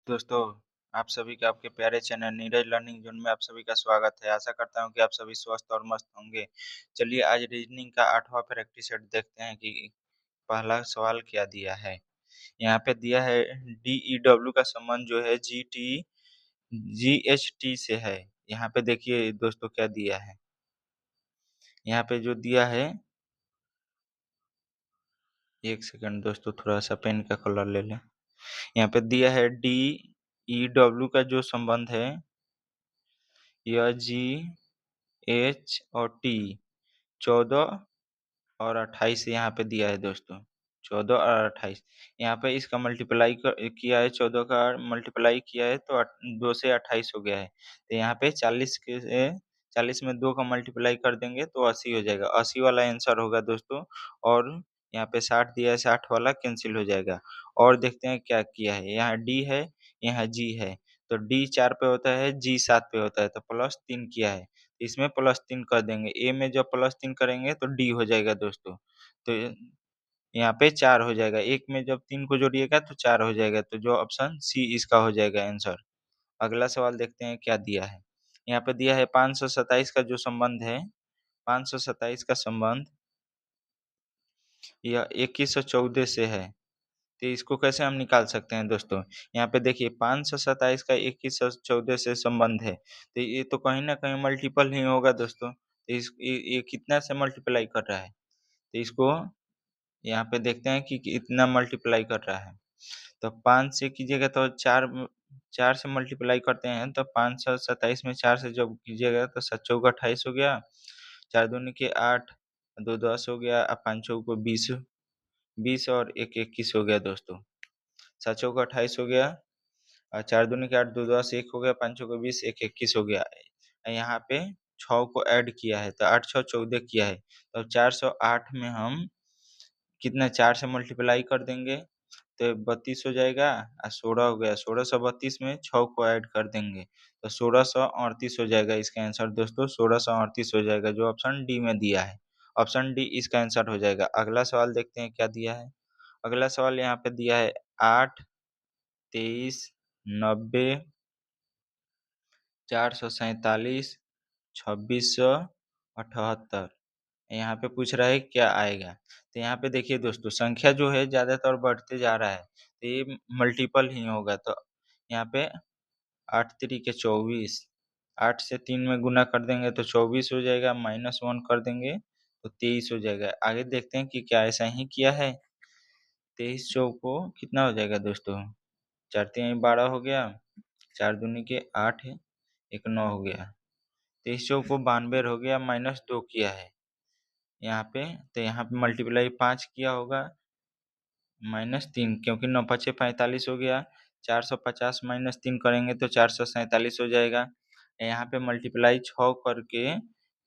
दोस्तों, आप सभी का आपके प्यारे चैनल नीरज लर्निंग ज़ोन में आप सभी का स्वागत है। आशा करता हूँ कि आप सभी स्वस्थ और मस्त होंगे। चलिए आज रीज़निंग का 8वां प्रैक्टिस सेट देखते हैं कि पहला सवाल क्या दिया है। यहाँ पे दिया है DEW का संबंध जो है GHT से है। यहाँ पे देखिए दोस्तों क्या दिया है। यहाँ पे जो दिया है, एक सेकंड दोस्तों थोड़ा सा पेन का कलर ले लें। यहाँ पे दिया है DEW का जो संबंध है, यह GH और T 14 और 28 यहाँ पे दिया है दोस्तों। 14 और 28 यहाँ पे इसका मल्टीप्लाई किया है, 14 का मल्टीप्लाई किया है तो 2 से 28 हो गया है। तो यहाँ पे 40 में 2 का मल्टीप्लाई कर देंगे तो 80 हो जाएगा। 80 वाला आंसर होगा दोस्तों। और यहाँ पे 60 दिया है, 60 वाला कैंसिल हो जाएगा। और देखते हैं क्या किया है। यहाँ D है, यहाँ G है। तो D 4 पे होता है, G 7 पे होता है, तो +3 किया है। इसमें +3 कर देंगे। ए में जब +3 करेंगे तो डी हो जाएगा दोस्तों। तो यहाँ पे 4 हो जाएगा। 1 में जब 3 को जोड़िएगा तो 4 हो जाएगा। तो जो ऑप्शन सी इसका हो जाएगा आंसर। अगला सवाल देखते हैं क्या दिया है। यहाँ पे दिया है 527 का जो संबंध है, 527 का संबंध यह 2114 से है। तो इसको कैसे हम निकाल सकते हैं दोस्तों? यहाँ पे देखिए 527 का 2114 से संबंध है, तो ये तो कहीं न कहीं मल्टीपल ही होगा दोस्तों। तो ये कितना से मल्टीप्लाई कर रहा है? तो इसको यहाँ पे देखते हैं कि कितना मल्टीप्लाई कर रहा है। तो 5 से कीजिएगा तो 4 से मल्टीप्लाई करते हैं तो 527 में 4 से जब कीजिएगा तो 7 चौका 28 हो गया, 4 दूनी के 8, 2 10 हो गया, 5 चौको 20, 20 और 1 21 हो गया दोस्तों। 7 चौका 28 हो गया और 4 दूनी के 8, 2 10 1 हो गया, 5 चौका 20, 1 21 हो गया। यहाँ पे 6 को ऐड किया है तो 8 6 14 किया है। तो 408 में हम कितना 4 से मल्टीप्लाई कर देंगे तो 32 हो जाएगा और 16 हो गया। 1632 में 6 को ऐड कर देंगे तो 1638 हो जाएगा इसका आंसर दोस्तों। 1638 हो जाएगा जो ऑप्शन डी में दिया है। ऑप्शन डी इसका आंसर हो जाएगा। अगला सवाल देखते हैं क्या दिया है। अगला सवाल यहाँ पे दिया है 8, 23, 90, 447, 2678। यहाँ पे पूछ रहा है क्या आएगा। तो यहाँ पे देखिए दोस्तों संख्या जो है ज़्यादातर बढ़ते जा रहा है, तो ये मल्टीपल ही होगा। तो यहाँ पे 8 तिरिके 24, 8 से 3 में गुना कर देंगे तो 24 हो जाएगा, -1 कर देंगे तो 23 हो जाएगा। आगे देखते हैं कि क्या ऐसा ही किया है। 23 चौको कितना हो जाएगा दोस्तों? 4 तियाई 12 हो गया, 4 दूनी के 8 है, 1 9 हो गया। 23 चौको 92 हो गया, -2 किया है यहाँ पे। तो यहाँ पे मल्टीप्लाई 5 किया होगा, -3 क्योंकि 9 पचे 45 हो गया। 450 -3 करेंगे तो 447 हो जाएगा। यहाँ पे मल्टीप्लाई 6 करके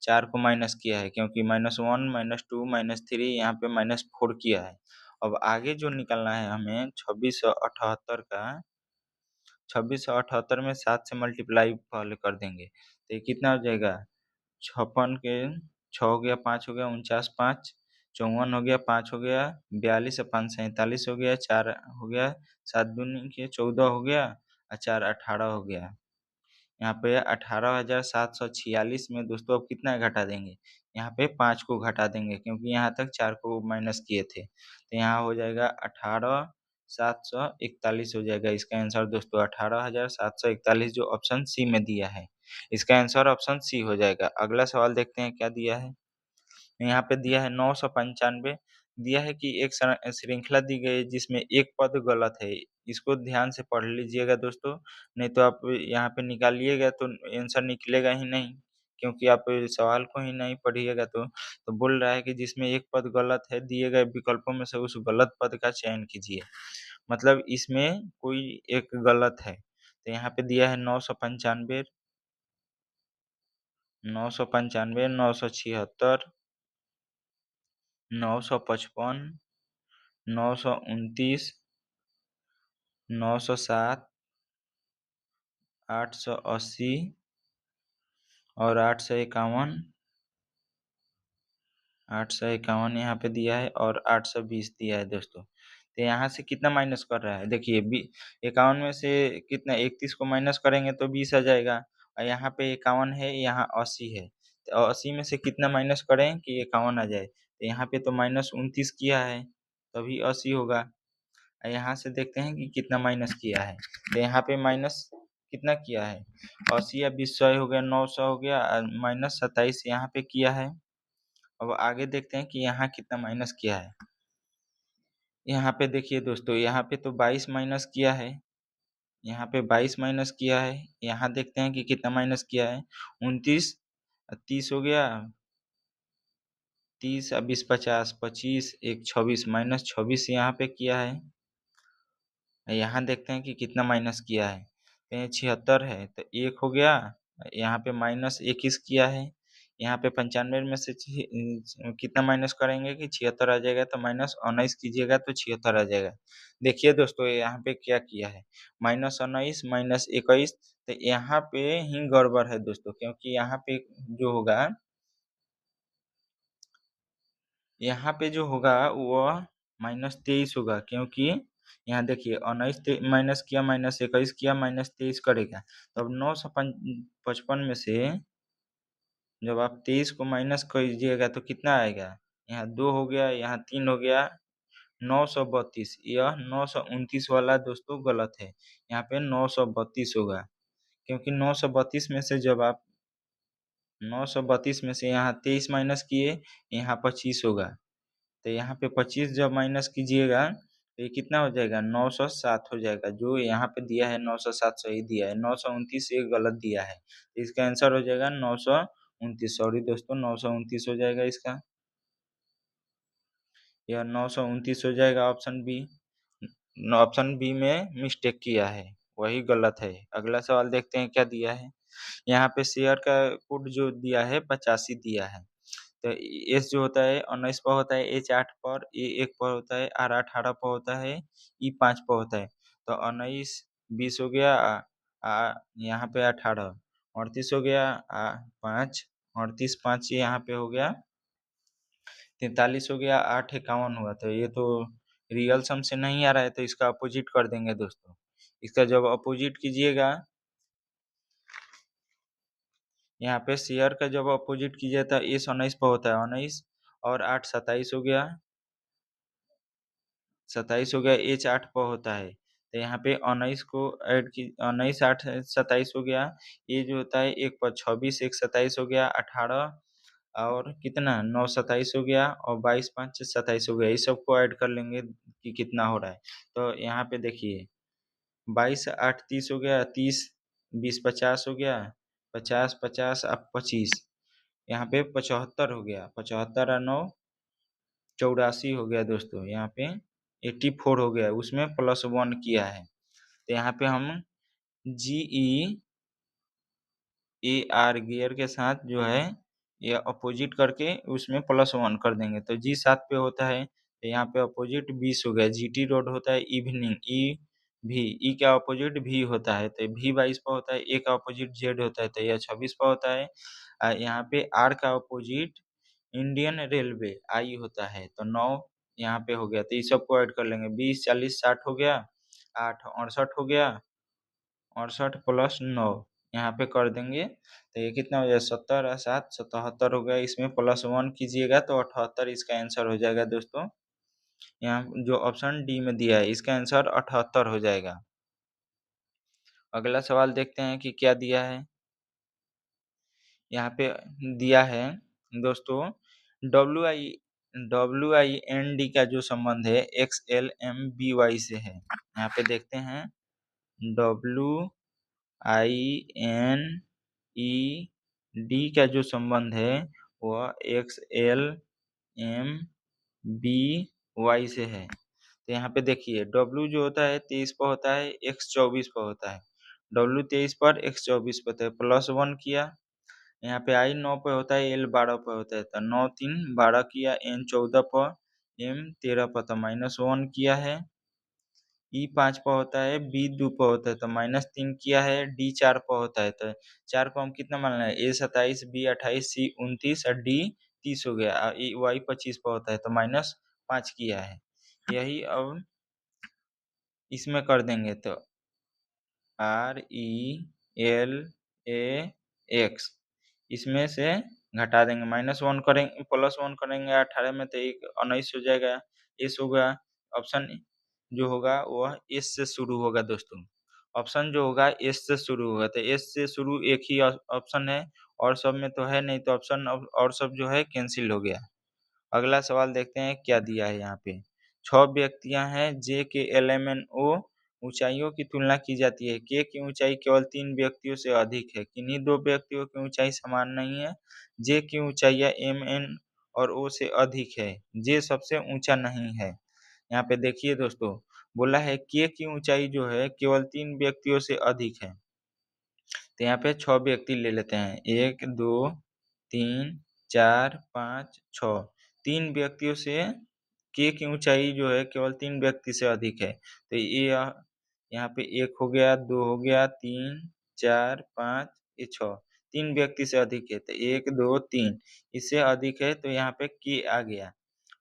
4 को माइनस किया है क्योंकि -1 -2 -3 यहाँ पे -4 किया है। अब आगे जो निकालना है हमें 2678 का, 2678 में 7 से मल्टीप्लाई पहले कर देंगे तो ये कितना हो जाएगा? 56 के 6 हो गया, 5 हो गया, 49 5, 54 हो गया, 5 हो गया, 42 और 5 47 हो गया, 4 हो गया, 7 दूनी के 14 हो गया और 4 18 हो गया। यहाँ पे 18,746 में दोस्तों अब कितना घटा देंगे? यहाँ पे 5 को घटा देंगे क्योंकि यहाँ तक 4 को माइनस किए थे। तो यहाँ हो जाएगा 18,741 हो जाएगा इसका आंसर दोस्तों। 18,741 जो ऑप्शन सी में दिया है, इसका आंसर ऑप्शन सी हो जाएगा। अगला सवाल देखते हैं क्या दिया है। यहाँ पे दिया है 995, दिया है कि एक श्रृंखला दी गई है जिसमें एक पद गलत है। इसको ध्यान से पढ़ लीजिएगा दोस्तों, नहीं तो आप यहाँ पे निकालिएगा तो आंसर निकलेगा ही नहीं, क्योंकि आप सवाल को ही नहीं पढ़िएगा तो बोल रहा है कि जिसमें एक पद गलत है, दिए गए विकल्पों में से उस गलत पद का चयन कीजिए। मतलब इसमें कोई एक गलत है। तो यहाँ पे दिया है 995, 995, 976, 955, 929, 907, 880 और 851, 851 यहाँ पे दिया है और 820 दिया है दोस्तों। तो यहाँ से कितना माइनस कर रहा है देखिए 51 में से कितना 31 को माइनस करेंगे तो 20 आ जाएगा और यहाँ पे 51 है, यहाँ 80 है। तो 80 में से कितना माइनस करें कि 51 आ जाए, तो यहाँ पे तो -29 किया है तभी 80 होगा। यहाँ से देखते हैं कि कितना माइनस किया है, तो यहाँ पे माइनस कितना किया है 80 या 20 100 हो गया, 900 हो गया, -27 यहाँ पे किया है। अब आगे देखते हैं कि यहाँ कितना माइनस किया है। यहाँ पे देखिए दोस्तों, यहाँ पे तो 22 माइनस किया है, यहाँ पे 22 माइनस किया है। यहाँ देखते हैं कि कितना माइनस किया है 29, 30 हो गया, 30 20 50, 25 1 26 -26 यहाँ पे किया है। यहाँ देखते हैं कि कितना माइनस किया है, 76 है तो 1 हो गया, यहाँ पे -21 किया है। यहाँ पे 95 में से कितना माइनस करेंगे कि 76 आ जाएगा, तो -19 कीजिएगा तो 76 आ जाएगा। देखिए दोस्तों यहाँ पे क्या किया है, -19 -21, तो यहाँ पे ही गड़बड़ है दोस्तों, क्योंकि यहाँ पे जो होगा, यहाँ पे जो होगा वह -23 होगा, क्योंकि यहाँ देखिए 19 माइनस किया, -21 किया, -23 करेगा, तो अब 955 में से जब आप 23 को माइनस कीजिएगा तो कितना आएगा, यहाँ 2 हो गया, यहाँ 3 हो गया, 932। यह 929 वाला दोस्तों गलत है, यहाँ पे 932 होगा, क्योंकि 932 में से जब आप 932 में से यहाँ 23 माइनस किए, यहाँ 25 होगा, तो यहाँ पे 25 जब माइनस कीजिएगा तो ये कितना हो जाएगा 907 हो जाएगा। जो यहाँ पे दिया है 907 सही दिया है, 929 ये गलत दिया है, तो इसका आंसर हो जाएगा 929। सॉरी दोस्तों, 929 हो जाएगा इसका, यह 929 हो जाएगा ऑप्शन बी। ऑप्शन बी में मिस्टेक किया है, वही गलत है। अगला सवाल देखते हैं क्या दिया है। यहाँ पे शेयर का कोड जो दिया है 85 दिया है, तो एस जो होता है 19 पर होता है, एच 8 पर, ए 1 पर होता है, आर 18 पर होता है, ई 5 पर होता है। तो 19 20 हो गया, यहाँ पे 18 38 हो गया, 5 38 5 यहाँ पे हो गया 43 हो गया, 8 51 हुआ। तो ये तो रियल सम से नहीं आ रहा है, तो इसका अपोजिट कर देंगे दोस्तों। इसका जब अपोजिट कीजिएगा, यहाँ पे शेयर का जब अपोजिट कीजिए तो एस 19 पर होता है, 19 और 8 27 हो गया, 27 हो गया, एच 8 पर होता है, तो यहाँ पे 19 को ऐड की, 19 8 27 हो गया, ये जो होता है 1 पर 26 1 27 हो गया, 18 और कितना 9 27 हो गया, और 22 5 27 हो गया। इस सबको ऐड कर लेंगे कि कितना हो रहा है। तो यहाँ पे देखिए 22 8 30 हो गया, 30 20 50 हो गया, 50 50 अब 25, यहाँ पे 75 हो गया, 75 और 9 84 हो गया दोस्तों। यहाँ पे 84 हो गया, उसमें +1 किया है, तो यहाँ पे हम GEAR गियर के साथ जो है ये अपोजिट करके उसमें +1 कर देंगे, तो जी 7 पे होता है, तो यहाँ पे अपोजिट 20 हो गया। GT रोड होता है इवनिंग, ई का अपोजिट भी होता है, तो भी 22 पर होता है, ए का अपोजिट जेड होता है, तो यह 26 पर होता है। यहाँ पे आर का अपोजिट इंडियन रेलवे आई होता है, तो 9 यहाँ पे हो गया, तो इस सबको ऐड कर लेंगे। 20 40 60 हो गया, 8 68 हो गया, 68 प्लस 9 यहाँ पे कर देंगे, तो ये कितना हो जाएगा 70 और 7 77 हो गया। इसमें +1 कीजिएगा तो 78 इसका आंसर हो जाएगा दोस्तों। यहाँ जो ऑप्शन डी में दिया है इसका आंसर 78 हो जाएगा। अगला सवाल देखते हैं कि क्या दिया है। यहाँ पे दिया है दोस्तों डब्ल्यू आई एन डी का जो संबंध है X L M B Y से है। यहाँ पे देखते हैं WINED का जो संबंध है वह XLMBY से है। तो यहाँ पे देखिए W जो होता है 23 पर होता है, X 24 पर होता है। W 23 पर, X 24 पर, तो +1 किया। यहाँ पे I 9 पे होता है, L 12 पे होता है, तो 9 3 12 किया, N 14 पर, M 13 पर, तो -1 किया है। ई 5 पर होता है, बी 2 पर होता है, तो -3 किया है। डी 4 पर होता है, तो 4 को हम कितना मानना है, ए 27 बी 28 सी 29 और डी 30 हो गया। वाई 25 पर होता है, तो -5 किया है। यही अब इसमें कर देंगे तो RELAX इसमें से घटा देंगे, -1 करेंगे, +1 करेंगे 18 में तो 19 हो जाएगा। एस होगा ऑप्शन जो होगा वह एस से शुरू होगा दोस्तों। ऑप्शन जो होगा एस से शुरू होगा, तो एस से शुरू एक ही ऑप्शन है और सब में तो है नहीं, तो ऑप्शन और सब जो है कैंसिल हो गया। अगला सवाल देखते हैं क्या दिया है यहाँ पे। 6 व्यक्तियाँ हैं जे के एल एम एन ओ ऊंचाइयों की तुलना की जाती है। के की ऊंचाई केवल 3 व्यक्तियों से अधिक है। किन्हीं 2 व्यक्तियों की ऊंचाई समान नहीं है। जे की ऊंचाइयाँ एम एन और ओ से अधिक है। जे सबसे ऊंचा नहीं है। यहाँ पे देखिए दोस्तों, बोला है के की ऊंचाई जो है केवल 3 व्यक्तियों से अधिक है। तो यहाँ पे 6 व्यक्ति ले लेते हैं। 1, 2, 3, 4, 5, 6 3 व्यक्तियों से के की ऊंचाई जो है केवल 3 व्यक्ति से अधिक है। तो ये यहाँ पे 1 हो गया, 2 हो गया, 3, 4, 5, ये 6 3 व्यक्ति से अधिक है। तो 1, 2, 3 इससे अधिक है, तो यहाँ पे के आ गया।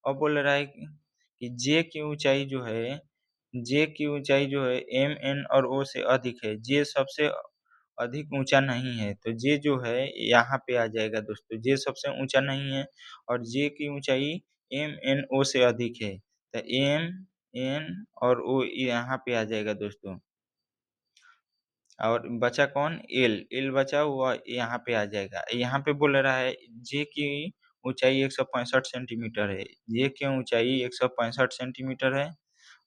अब बोल रहा है कि जे की ऊंचाई जो है एम एन और ओ से अधिक है। जे सबसे अधिक ऊंचा नहीं है, तो जे जो है यहाँ पे आ जाएगा दोस्तों। जे सबसे ऊंचा नहीं है और जे की ऊंचाई एम एन ओ से अधिक है, तो एम एन और ओ यहाँ पे आ जाएगा दोस्तों। और बचा कौन? एल। एल बचा हुआ यहाँ पे आ जाएगा। यहाँ पे बोल रहा है जे की ऊंचाई 165 सेंटीमीटर है। जे की ऊंचाई 165 सेंटीमीटर है।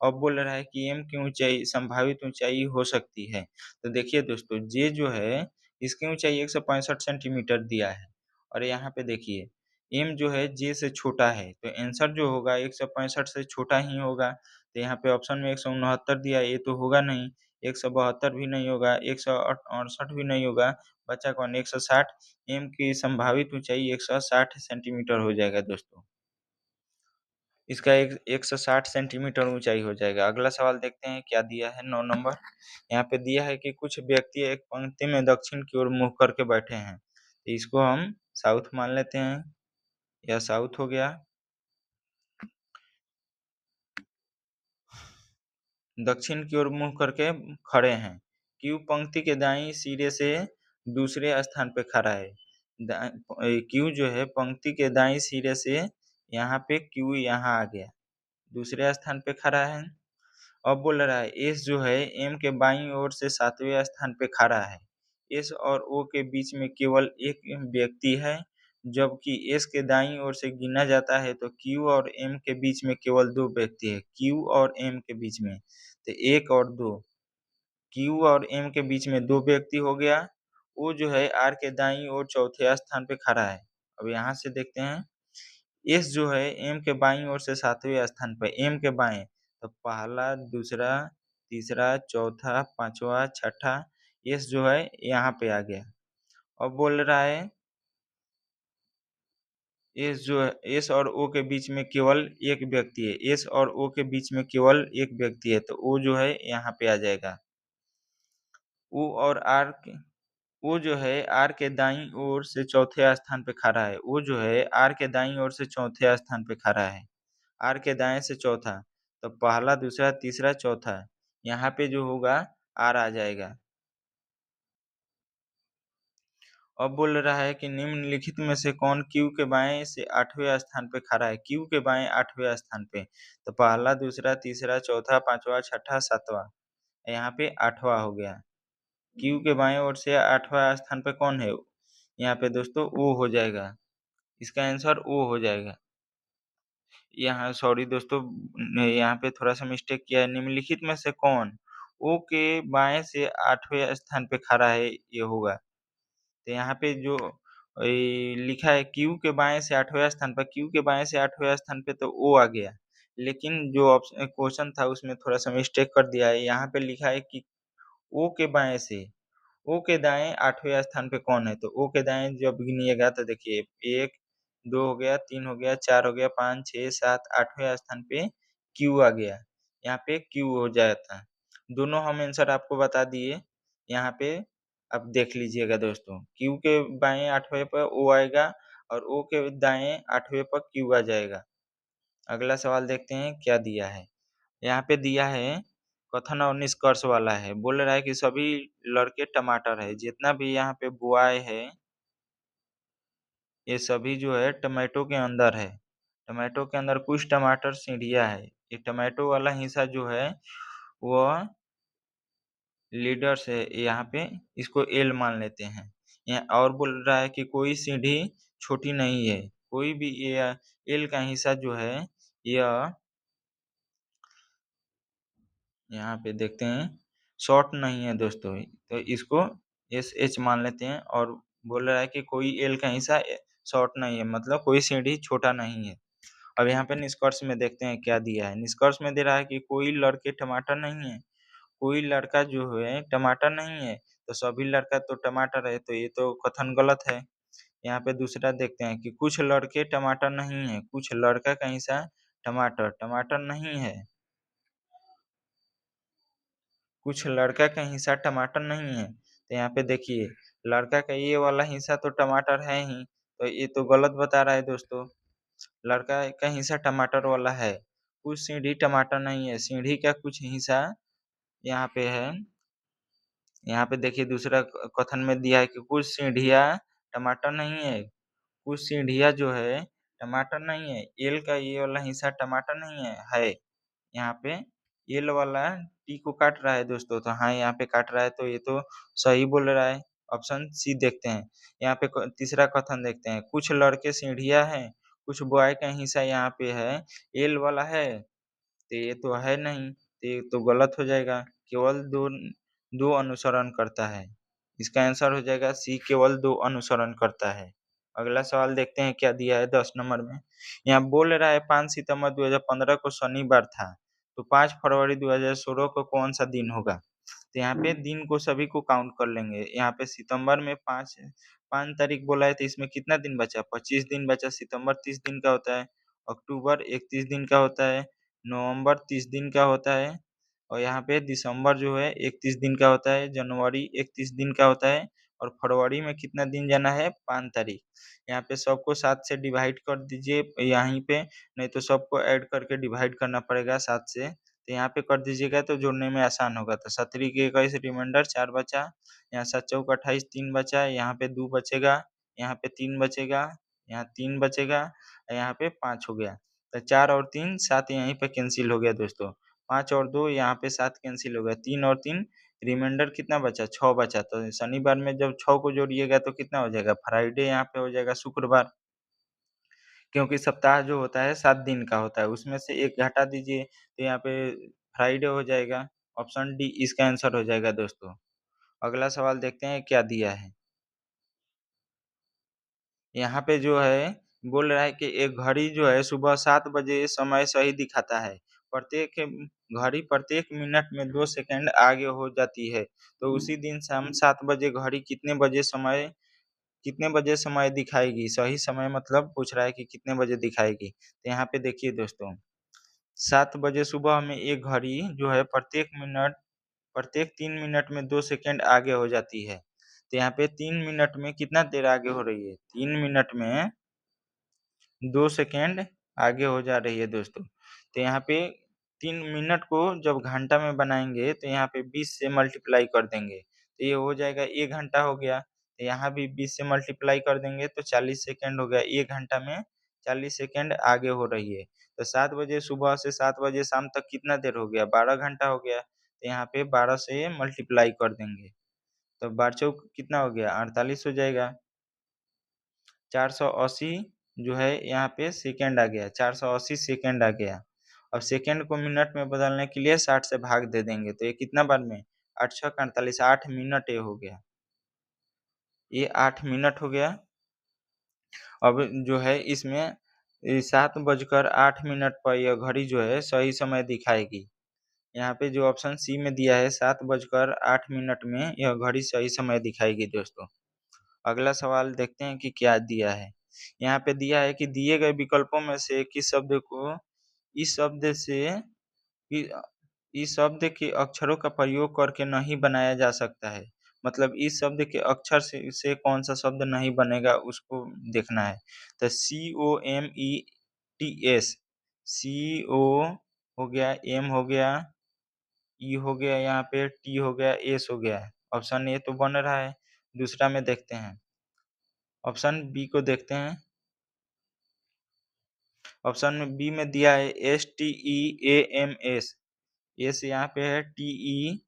अब बोल रहा है कि एम की ऊंचाई संभावित ऊंचाई हो सकती है। तो देखिए दोस्तों, जे जो है इसकी ऊंचाई 165 सेंटीमीटर दिया है और यहाँ पे देखिए एम जो है जे से छोटा है, तो आंसर जो होगा 165 से छोटा ही होगा। तो यहाँ पे ऑप्शन में 169 दिया है, ये तो होगा नहीं। 172 भी नहीं होगा, 168 भी नहीं होगा। बचा कौन? 160। एम की संभावित ऊंचाई 160 सेंटीमीटर हो जाएगा दोस्तों। इसका एक 160 सेंटीमीटर ऊंचाई हो जाएगा। अगला सवाल देखते हैं क्या दिया है 9 नंबर। यहाँ पे दिया है कि कुछ व्यक्ति एक पंक्ति में दक्षिण की ओर मुँह करके बैठे हैं। तो इसको हम साउथ मान लेते हैं, यह साउथ हो गया। दक्षिण की ओर मुँह करके खड़े हैं। क्यू पंक्ति के दाईं सिरे से दूसरे स्थान पे खड़ा है। क्यू जो है पंक्ति के दाईं सिरे से यहाँ पे क्यू यहाँ आ गया, दूसरे स्थान पे खड़ा है। अब बोल रहा है एस जो है एम के बाईं ओर से 7वें स्थान पे खड़ा है। एस और ओ के बीच में केवल एक व्यक्ति है, जबकि एस के दाईं ओर से गिना जाता है तो क्यू और एम के बीच में केवल 2 व्यक्ति है। क्यू और एम के बीच में, तो 1 और 2, क्यू और एम के बीच में 2 व्यक्ति हो गया। ओ जो है आर के दाईं ओर चौथे स्थान पे खड़ा है। अब यहाँ से देखते हैं एस जो है एम के बाईं ओर से 7वें स्थान पे, एम के बाएं, तो पहला, दूसरा, तीसरा, चौथा, पांचवा, छठा, एस जो है यहाँ पे आ गया। अब बोल रहा है एस और ओ के बीच में केवल एक व्यक्ति है। एस और ओ के बीच में केवल एक व्यक्ति है, तो ओ जो है यहाँ पे आ जाएगा। ओ और आर के वो जो है आर के दाईं ओर से चौथे स्थान पे खड़ा है। वो जो है आर के दाईं ओर से चौथे स्थान पे खड़ा है। आर के दाएं से चौथा, तो पहला, दूसरा, तीसरा, चौथा, यहाँ पे जो होगा आर आ जाएगा। अब बोल रहा है कि निम्नलिखित में से कौन क्यू के बाएं से 8वें स्थान पे खड़ा है। क्यू के बाएं 8वें स्थान पे, तो पहला, दूसरा, तीसरा, चौथा, पांचवा, छठा, सातवां, यहाँ पे 8वां हो गया। क्यू के बाएं ओर से 8वां स्थान पे कौन है? यहाँ पे दोस्तों ओ हो जाएगा। इसका आंसर ओ हो जाएगा। यहाँ सॉरी दोस्तों, यहाँ पे थोड़ा-सा मिस्टेक किया है। निम्नलिखित में से कौन ओ के बाएँ से 8वें स्थान पे खड़ा है, ये होगा। तो यहाँ पे जो लिखा है क्यू के बाएँ से 8वें स्थान पर, क्यू के बाएँ से 8वें स्थान पे तो ओ आ गया। लेकिन जो क्वेश्चन था उसमें थोड़ा-सा मिस्टेक कर दिया है। यहाँ पे लिखा है कि ओ के बाएँ से, ओ के दाएँ 8वें स्थान पे कौन है? तो ओ के दाएँ जब गिनिएगा तो देखिए 1, 2 हो गया, 3 हो गया, 4 हो गया, 5, 6, 7, 8वें स्थान पे क्यू आ गया। यहाँ पे क्यू हो जाता। दोनों हम आंसर आपको बता दिए। यहाँ पे अब देख लीजिएगा दोस्तों, क्यू के बाएँ 8वें पर ओ आएगा और ओ के दाएँ 8वें पर क्यू आ जाएगा। अगला सवाल देखते हैं क्या दिया है। यहाँ पे दिया है कथन और निष्कर्ष वाला है। बोल रहा है कि सभी लड़के टमाटर है, जितना भी यहाँ पे बुआई है, ये सभी जो है टोमेटो के अंदर है। टोमेटो के अंदर कुछ टमाटर सीढ़िया है। ये टोमेटो वाला हिस्सा जो है वह लीडर्स है, यहाँ पे इसको एल मान लेते हैं। यहाँ और बोल रहा है कि कोई सीढ़ी छोटी नहीं है, कोई भी ये एल का हिस्सा जो है यह यहाँ पे देखते हैं शॉर्ट नहीं है दोस्तों, तो इसको एस एच मान लेते हैं। और बोल रहा है कि कोई एल का हिस्सा शॉर्ट नहीं है, मतलब कोई सीढ़ी छोटा नहीं है। अब यहाँ पे निष्कर्ष में देखते हैं क्या दिया है। निष्कर्ष में दे रहा है कि कोई लड़के टमाटर नहीं है, कोई लड़का जो है टमाटर नहीं है, तो सभी लड़का तो टमाटर है, तो ये तो कथन गलत है। यहाँ पे दूसरा देखते हैं कि कुछ लड़के टमाटर नहीं है, कुछ लड़का का हिस्सा टमाटर टमाटर नहीं है, कुछ लड़का का हिस्सा टमाटर नहीं है। तो यहाँ पे देखिए लड़का का ये वाला हिस्सा तो टमाटर है ही, तो ये तो गलत बता रहा है दोस्तों। लड़का का हिस्सा टमाटर वाला है, कुछ सीढ़ी टमाटर नहीं है, सीढ़ी का कुछ हिस्सा यहाँ पे है। यहाँ पे देखिए दूसरा कथन में दिया है कि कुछ सीढ़ियाँ टमाटर नहीं है, कुछ सीढ़ियाँ जो है टमाटर नहीं है। एल का ये वाला हिस्सा टमाटर नहीं है। यहाँ पे एल वाला टी को काट रहा है दोस्तों, तो हाँ यहाँ पे काट रहा है, तो ये तो सही बोल रहा है। ऑप्शन सी देखते हैं। यहाँ पे तीसरा कथन देखते हैं, कुछ लड़के सीढ़ियाँ हैं, कुछ बॉय का हिस्सा यहाँ पे है, एल वाला है, तो ये तो है नहीं, तो ये तो गलत हो जाएगा। केवल दो दो अनुसरण करता है। इसका आंसर हो जाएगा सी, केवल दो अनुसरण करता है। अगला सवाल देखते हैं क्या दिया है 10 नंबर में। यहाँ बोल रहा है 5 सितंबर 2015 को शनिवार था, तो 5 फरवरी 2016 को कौन सा दिन होगा। तो यहाँ पे दिन को सभी को काउंट कर लेंगे। यहाँ पे सितंबर में 5 तारीख बोला है, तो इसमें कितना दिन बचा, 25 दिन बचा। सितंबर 30 दिन का होता है, अक्टूबर 31 दिन का होता है, नवंबर 30 दिन का होता है, और यहाँ पे दिसंबर जो है 31 दिन का होता है, जनवरी 31 दिन का होता है, और फरवरी में कितना दिन जाना है, 5 तारीख। यहाँ पे सबको 7 से डिवाइड कर दीजिए यहीं पे, नहीं तो सबको ऐड करके डिवाइड करना पड़ेगा 7 से। तो यहाँ पे कर दीजिएगा तो जोड़ने में आसान होगा। तो 17 21 रिमाइंडर 4 बचा, यहाँ 7 चौक 28 3 बचा, यहाँ पे 2 बचेगा, यहाँ पे 3 बचेगा, यहाँ 3 बचेगा, यहाँ पे 5 हो गया। तो 4 और 3 7 यहीं पे कैंसिल हो गया दोस्तों। 5 और 2 यहाँ पे 7 कैंसिल हो गया, 3 और 3 रिमाइंडर कितना बचा, 6 बचा। तो शनिवार में जब 6 को जोड़िएगा तो कितना हो जाएगा, फ्राइडे यहाँ पे हो जाएगा शुक्रवार, क्योंकि सप्ताह जो होता है 7 दिन का होता है, उसमें से एक घटा दीजिए तो यहाँ पे फ्राइडे हो जाएगा। ऑप्शन डी इसका आंसर हो जाएगा दोस्तों। अगला सवाल देखते हैं क्या दिया है। यहाँ पे जो है बोल रहा है कि एक घड़ी जो है सुबह 7 बजे समय सही दिखाता है, प्रत्येक घड़ी प्रत्येक मिनट में 2 सेकंड आगे हो जाती है, तो उसी दिन शाम 7 बजे घड़ी कितने बजे समय दिखाएगी। सही समय मतलब पूछ रहा है कि कितने बजे दिखाएगी। तो यहाँ पे देखिए दोस्तों, 7 बजे सुबह में एक घड़ी जो है प्रत्येक 3 मिनट में 2 सेकंड आगे हो जाती है। तो यहाँ पे 3 मिनट में कितना देर आगे हो रही है, 3 मिनट में 2 सेकंड आगे हो जा रही है दोस्तों। तो यहाँ पे 3 मिनट को जब घंटा में बनाएँगे तो यहाँ पे 20 से मल्टीप्लाई कर देंगे, तो ये हो जाएगा 1 घंटा हो गया। तो यहाँ भी 20 से मल्टीप्लाई कर देंगे तो 40 सेकंड हो गया, 1 घंटा में 40 सेकंड आगे हो रही है। तो 7 बजे सुबह से 7 बजे शाम तक कितना देर हो गया, 12 घंटा हो गया। तो यहाँ पे 12 से मल्टीप्लाई कर देंगे, तो 12 चौक कितना हो गया, 48 हो जाएगा। 480 जो है यहाँ पे सेकंड आ गया, 480 सेकंड आ गया। अब सेकंड को मिनट में बदलने के लिए 60 से भाग दे देंगे, तो ये कितना बार में, 8 छक 48, 8 मिनट ये हो गया, ये 8 मिनट हो गया। अब जो है इसमें 7 बजकर 8 मिनट पर यह घड़ी जो है सही समय दिखाएगी। यहाँ पे जो ऑप्शन सी में दिया है 7 बजकर 8 मिनट में यह घड़ी सही समय दिखाएगी दोस्तों। अगला सवाल देखते हैं कि क्या दिया है। यहाँ पे दिया है कि दिए गए विकल्पों में से किस शब्द को इस शब्द से इ इस शब्द के अक्षरों का प्रयोग करके नहीं बनाया जा सकता है। मतलब इस शब्द के अक्षर से कौन-सा शब्द नहीं बनेगा उसको देखना है। तो COMETS, CO हो गया, M हो गया, ई हो गया, यहाँ पे टी हो गया, एस हो गया। ऑप्शन ए तो बन रहा है। दूसरा में देखते हैं, ऑप्शन बी को देखते हैं। ऑप्शन में बी में दिया है STEAMS। एस यहाँ पे है, TE,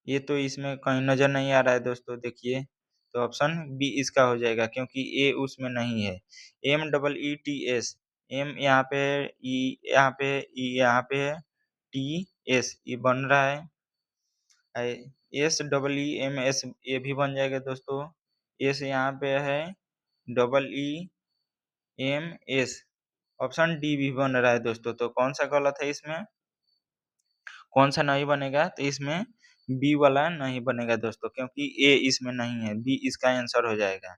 ये तो इसमें कहीं नजर नहीं आ रहा है दोस्तों, देखिए। तो ऑप्शन बी इसका हो जाएगा, क्योंकि ए उसमें नहीं है। MEETS, एम यहाँ पे है, ई यहाँ पे है, ई यहाँ पे है, TS ये बन रहा है। SEEMS ये भी बन जाएगा दोस्तों। एस यहाँ पे है, EEMS। ऑप्शन डी भी बन रहा है दोस्तों। तो कौन सा गलत है इसमें, कौन सा नहीं बनेगा? तो इसमें बी वाला नहीं बनेगा दोस्तों, क्योंकि ए इसमें नहीं है, बी इसका आंसर हो जाएगा।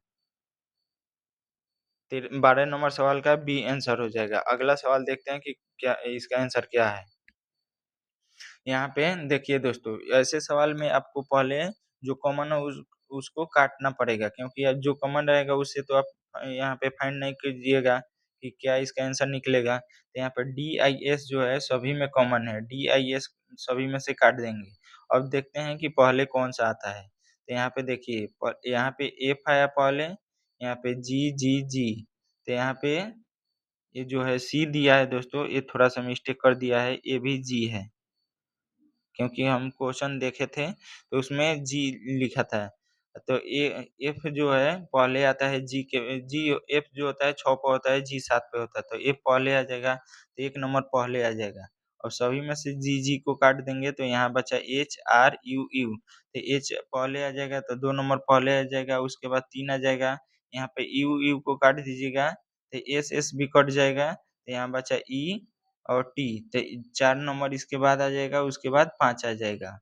12 नंबर सवाल का बी आंसर हो जाएगा। अगला सवाल देखते हैं कि क्या इसका आंसर क्या है। यहाँ पे देखिए दोस्तों, ऐसे सवाल में आपको पहले जो कॉमन है उसको काटना पड़ेगा, क्योंकि अब जो कॉमन रहेगा उससे तो आप यहाँ पे फाइंड नहीं कीजिएगा कि क्या इसका आंसर निकलेगा। तो यहाँ पे DIS जो है सभी में कॉमन है, DIS सभी में से काट देंगे। अब देखते हैं कि पहले कौन सा आता है। तो यहाँ पे देखिए, यहाँ पे F आया पहले, यहाँ पे G। तो यहाँ पे ये जो है C दिया है दोस्तों, ये थोड़ा सा मिस्टेक कर दिया है, ये भी G है, क्योंकि हम क्वेश्चन देखे थे तो उसमें जी लिखा था। तो ए एफ जो है पहले आता है, जी एफ जो होता है 6 पे होता है, जी 7 पे होता है। तो एफ पहले आ जाएगा, तो 1 नंबर पहले आ जाएगा। और सभी में से जी को काट देंगे तो यहाँ बचा HRUU। तो एच पहले आ जाएगा तो 2 नंबर पहले आ जाएगा, उसके बाद 3 आ जाएगा। यहाँ पे यू को काट दीजिएगा तो एस भी कट जाएगा, तो यहाँ बचा ई और टी। तो 4 नंबर इसके बाद आ जाएगा, उसके बाद 5 आ जाएगा।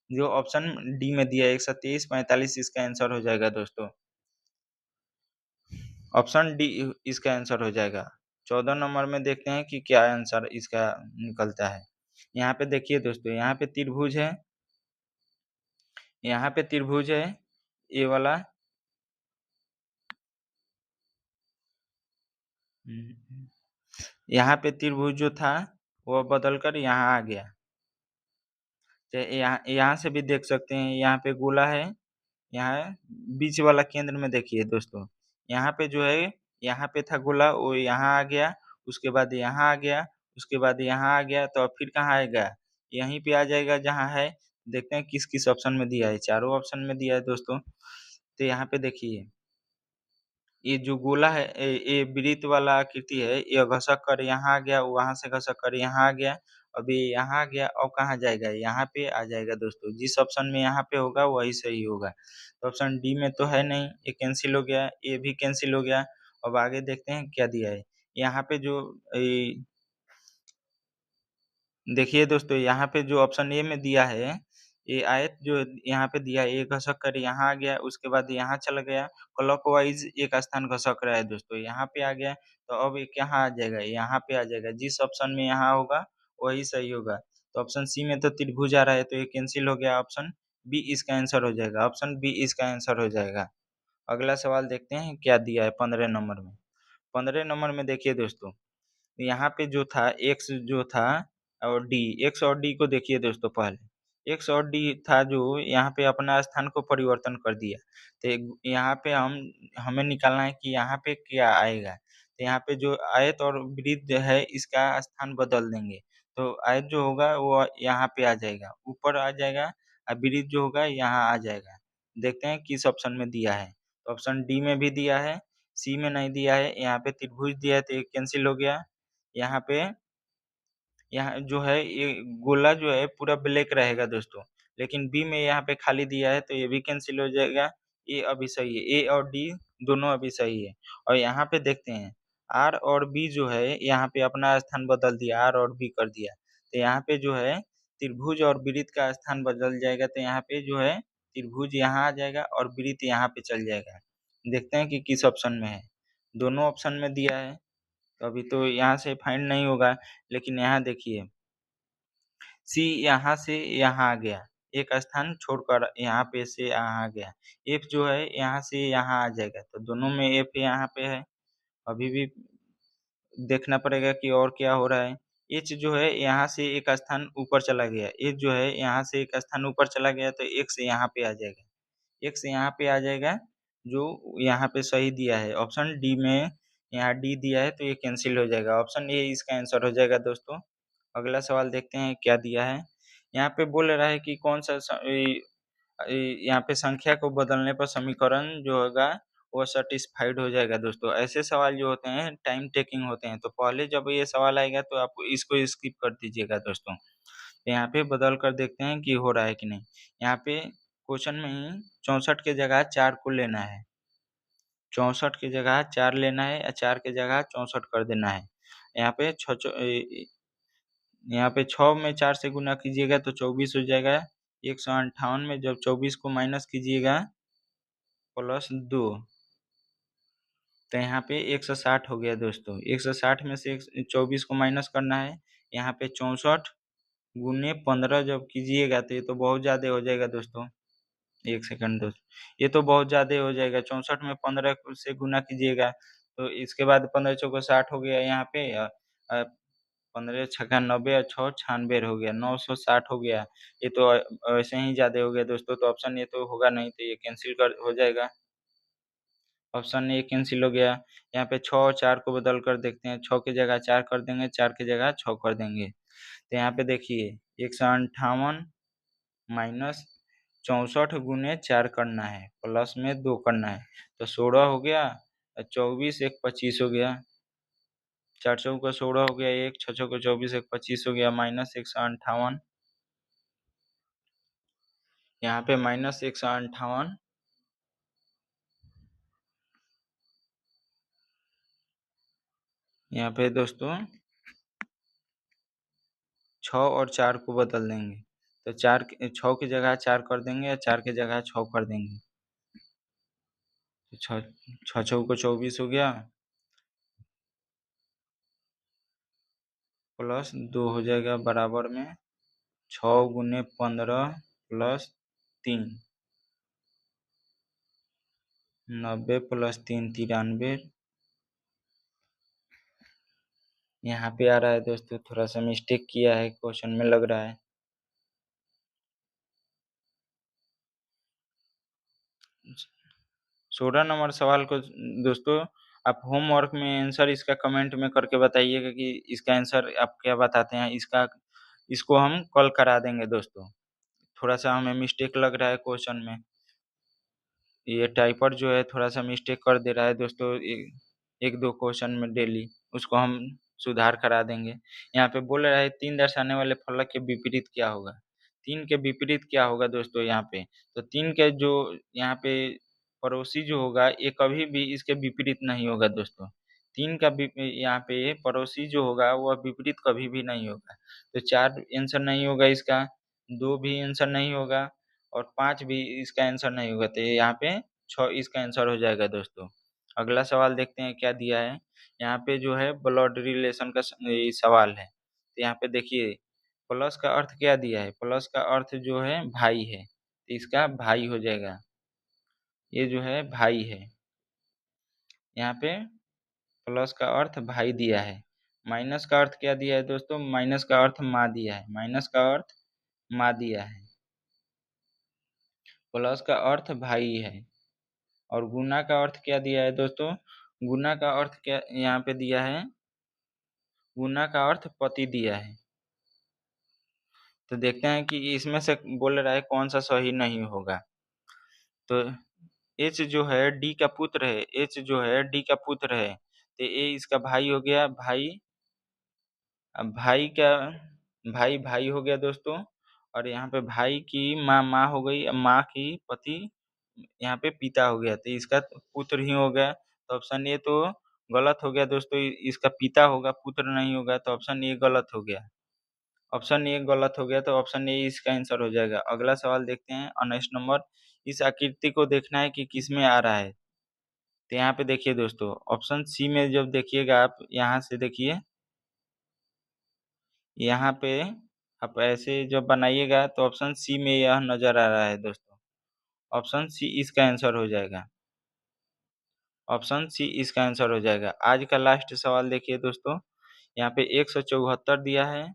जो ऑप्शन डी में दिया है 123, 45 इसका आंसर हो जाएगा दोस्तों। ऑप्शन डी इसका आंसर हो जाएगा। 14 नंबर में देखते हैं कि क्या आंसर इसका निकलता है। यहाँ पे देखिए दोस्तों, यहाँ पे त्रिभुज है, यहाँ पे त्रिभुज है ये वाला। यहाँ पे त्रिभुज जो था वो बदल कर यहाँ आ गया। तो यहाँ यहाँ से भी देख सकते हैं, यहाँ पे गोला है, यहाँ बीच वाला केंद्र में देखिए दोस्तों, यहाँ पे जो है, यहाँ पे था गोला, वो यहाँ आ गया, उसके बाद यहाँ आ गया, उसके बाद यहाँ आ गया, तो अब फिर कहाँ आएगा? यहीं पे आ जाएगा जहाँ है। देखते हैं किस किस ऑप्शन में दिया है, चारों ऑप्शन में दिया है दोस्तों। तो यहाँ पे देखिए, ये जो गोला है, ये वृत्त वाला आकृति है, ये घसक कर यहाँ आ गया, वहां से घसक कर यहाँ आ गया, अभी यहाँ आ गया, और कहाँ जाएगा? यहाँ पे आ जाएगा दोस्तों। जिस ऑप्शन में यहाँ पे होगा वही सही होगा। तो ऑप्शन डी में तो है नहीं, ये कैंसिल हो गया, ये भी कैंसिल हो गया। अब आगे देखते हैं क्या दिया है। यहाँ पे जो देखिए दोस्तों, यहाँ पे जो ऑप्शन ए में दिया है, ये आयत जो यहाँ पे दिया है, ये घसक कर यहाँ आ गया, उसके बाद यहाँ चला गया, क्लॉकवाइज एक स्थान घसक रहा है दोस्तों, यहाँ पे आ गया। तो अब ये कहाँ आ जाएगा? यहाँ पे आ जाएगा। जिस ऑप्शन में यहाँ होगा वही सही होगा। तो ऑप्शन सी में तो त्रिभुज आ रहा है, तो ये कैंसिल हो गया। ऑप्शन बी इसका आंसर हो जाएगा, ऑप्शन बी इसका आंसर हो जाएगा। अगला सवाल देखते हैं क्या दिया है 15 नंबर में। 15 नंबर में देखिए दोस्तों, यहाँ पे जो था एक्स जो था और डी, एक्स और डी को देखिए दोस्तों पहले। एक्स और डी था जो यहाँ पे अपना स्थान को परिवर्तन कर दिया। तो यहाँ पे हमें निकालना है कि यहाँ पे क्या आएगा। तो यहाँ पे जो आयत और वृत्त है इसका स्थान बदल देंगे। तो आयत जो होगा वो यहाँ पे आ जाएगा, ऊपर आ जाएगा, और वृत्त जो होगा यहाँ आ जाएगा। देखते हैं किस ऑप्शन में दिया है। तो ऑप्शन डी में भी दिया है, सी में नहीं दिया है। यहाँ पे त्रिभुज दिया है तो ये कैंसिल हो गया। यहाँ पे यहाँ जो है ये गोला जो है पूरा ब्लैक रहेगा दोस्तों, लेकिन बी में यहाँ पे खाली दिया है, तो ये भी कैंसिल हो जाएगा। ए अभी सही है, ए और डी दोनों अभी सही है। और यहाँ पे देखते हैं, आर और बी जो है यहाँ पे अपना स्थान बदल दिया, आर और बी कर दिया। तो यहाँ पे जो है त्रिभुज और वृत्त का स्थान बदल जाएगा, तो यहाँ पे जो है त्रिभुज यहाँ आ जाएगा और वृत्त यहाँ पे चल जाएगा। देखते हैं कि किस ऑप्शन में है। दोनों ऑप्शन में दिया है, तो अभी तो यहाँ से फाइंड नहीं होगा, लेकिन यहाँ देखिए, सी यहाँ से यहाँ आ गया, एक स्थान छोड़कर यहाँ पे से यहाँ आ गया। एफ जो है यहाँ से यहाँ आ जाएगा, तो दोनों में एफ यहाँ पे है। अभी भी देखना पड़ेगा कि और क्या हो रहा है। एच जो है यहाँ से एक स्थान ऊपर चला गया, एच जो है यहाँ से एक स्थान ऊपर चला गया तो एक्स यहाँ पे आ जाएगा, एक्स यहाँ पे आ जाएगा जो यहाँ पे सही दिया है। ऑप्शन डी में यहाँ डी दिया है तो ये कैंसिल हो जाएगा, ऑप्शन ए इसका आंसर हो जाएगा दोस्तों। अगला सवाल देखते हैं क्या दिया है। यहाँ पे बोल रहा है कि कौन सा यहाँ पे संख्या को बदलने पर समीकरण जो होगा वो सेटिस्फाइड हो जाएगा दोस्तों। ऐसे सवाल जो होते हैं टाइम टेकिंग होते हैं, तो पहले जब ये सवाल आएगा तो आप इसको स्किप कर दीजिएगा दोस्तों। तो यहाँ पे बदल कर देखते हैं कि हो रहा है कि नहीं। यहाँ पे क्वेश्चन में ही 64 की जगह 4 को लेना है, 64 की जगह 4 लेना है या 4 की जगह 64 कर देना है। यहाँ पे यहाँ पे 6 में 4 से गुना कीजिएगा तो 24 हो जाएगा। 158 में जब 24 को माइनस कीजिएगा +2 तो यहाँ पे 160 हो गया दोस्तों। 160 में से 24 को माइनस करना है। यहाँ पे 64 गुने 15 जब कीजिएगा तो ये तो बहुत ज़्यादा हो जाएगा दोस्तों। एक सेकंड दोस्त, ये तो बहुत ज़्यादा हो जाएगा। 64 में 15 से गुना कीजिएगा तो इसके बाद 15 चौको 60 हो गया यहाँ पे, 15 छक्का 90 और 6 96 हो गया, 960 हो गया। ये तो वैसे ही ज़्यादा हो गया दोस्तों, तो ऑप्शन ये तो होगा नहीं, तो ये कैंसिल कर हो जाएगा। ऑप्शन ए कैंसिल हो गया। यहाँ पे 6 और 4 को बदल कर देखते हैं, 6 की जगह 4 कर देंगे, 4 की जगह 6 कर देंगे। तो यहाँ पे देखिए 158 माइनस 64 गुने 4 करना है, प्लस में 2 करना है, तो 16 हो गया, 24 एक 25 हो गया, 4 चौका 16 हो गया, 1 6 चौका 24 एक 25 हो गया, माइनस 158, यहाँ पे माइनस 158, यहाँ पे दोस्तों 6 और 4 को बदल देंगे, तो 6 की जगह 4 कर देंगे या 4 की जगह 6 कर देंगे, तो 6 चौको 24 हो गया, प्लस 2 हो जाएगा बराबर में 6 गुने 15 प्लस 3, 90 प्लस 3 93। यहाँ पे आ रहा है दोस्तों, थोड़ा सा मिस्टेक किया है क्वेश्चन में लग रहा है। 16 नंबर सवाल को दोस्तों आप होमवर्क में आंसर इसका कमेंट में करके बताइएगा कि इसका आंसर आप क्या बताते हैं। इसको हम कल करा देंगे दोस्तों। थोड़ा सा हमें मिस्टेक लग रहा है क्वेश्चन में, ये टाइपर जो है थोड़ा सा मिस्टेक कर दे रहा है दोस्तों, एक दो क्वेश्चन में डेली, उसको हम सुधार करा देंगे। यहाँ पे बोल रहा है 3 दर्शाने वाले फलक के विपरीत क्या होगा। 3 के विपरीत क्या होगा दोस्तों यहाँ पे, तो 3 के जो यहाँ पे पड़ोसी जो होगा ये कभी भी इसके विपरीत नहीं होगा दोस्तों। 3 का यहाँ पे पड़ोसी जो होगा वह विपरीत कभी भी नहीं होगा, तो 4 आंसर नहीं होगा इसका, 2 भी आंसर नहीं होगा और 5 भी इसका आंसर नहीं होगा, तो यहाँ पे 6 इसका आंसर हो जाएगा दोस्तों। अगला सवाल देखते हैं क्या दिया है। यहाँ पे जो है ब्लड रिलेशन का ये सवाल है, तो यहाँ पे देखिए प्लस का अर्थ क्या दिया है, प्लस का अर्थ जो है भाई है, तो इसका भाई हो जाएगा, ये जो है भाई है। यहाँ पे प्लस का अर्थ भाई दिया है। माइनस का अर्थ क्या दिया है दोस्तों, माइनस का अर्थ माँ दिया है, माइनस का अर्थ माँ दिया है। प्लस का अर्थ भाई है और गुना का अर्थ क्या दिया है दोस्तों, गुना का अर्थ क्या यहाँ पे दिया है, गुना का अर्थ पति दिया है। तो देखते हैं कि इसमें से बोल रहा है कौन सा सही नहीं होगा। तो एच जो है डी का पुत्र है, एच जो है डी का पुत्र है, तो ए इसका भाई हो गया, भाई अब भाई क्या, भाई भाई हो गया दोस्तों, और यहाँ पे भाई की माँ माँ हो गई, अब माँ की पति यहाँ पे पिता हो गया, तो इसका पुत्र ही हो गया, तो ऑप्शन ए तो गलत हो गया दोस्तों, इसका पिता होगा पुत्र नहीं होगा, तो ऑप्शन ए गलत हो गया। ऑप्शन ए गलत हो गया, तो ऑप्शन ए इसका आंसर हो जाएगा। अगला सवाल देखते हैं 19 नंबर। इस आकृति को देखना है कि किस में आ रहा है, तो यहाँ पे देखिए दोस्तों ऑप्शन सी में जब देखिएगा आप यहाँ से देखिए, यहाँ पे आप ऐसे जब बनाइएगा तो ऑप्शन सी में यह नजर आ रहा है दोस्तों, ऑप्शन सी इसका आंसर हो जाएगा, ऑप्शन सी इसका आंसर हो जाएगा। आज का लास्ट सवाल देखिए दोस्तों, यहाँ पे 174 दिया है,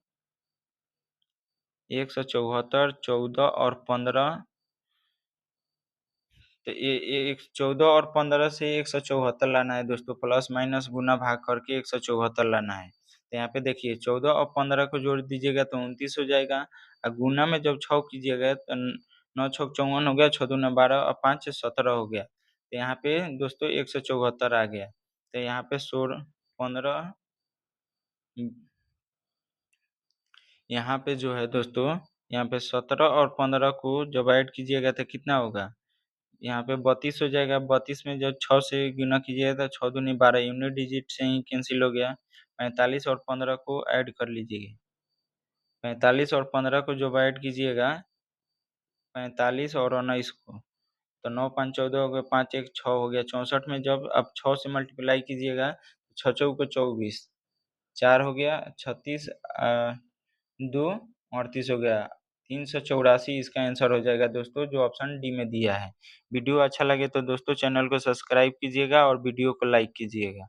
174, 14 और 15। तो ये 14 और 15 से 174 लाना है दोस्तों, प्लस माइनस गुना भाग करके 174 लाना है। तो यहाँ पे देखिए 14 और 15 को जोड़ दीजिएगा तो 29 हो जाएगा, और गुना में जब 6 कीजिएगा तो 9 छक 54 हो गया, 6 दूना 12 और 5 17 हो गया। तो यहाँ पे दोस्तों 174 आ गया। तो यहाँ पे 16 15, यहाँ पे जो है दोस्तों, यहाँ पे 17 और 15 को जब ऐड कीजिएगा तो कितना होगा, यहाँ पे 32 हो जाएगा। 32 में जब 6 से गुना कीजिएगा तो 6 दूनी 12, यूनिट डिजिट से ही कैंसिल हो गया। 45 और 15 को ऐड कर लीजिएगा, 45 और 15 को जब ऐड कीजिएगा, 45 और 19 को, तो 9 5 14 हो गया, 5 1 6 हो गया, 64 में जब अब 6 से मल्टीप्लाई कीजिएगा, 6 चौक को 24, 4 हो गया, 36 2 38 हो गया, 384 इसका आंसर हो जाएगा दोस्तों, जो ऑप्शन डी में दिया है। वीडियो अच्छा लगे तो दोस्तों चैनल को सब्सक्राइब कीजिएगा और वीडियो को लाइक कीजिएगा।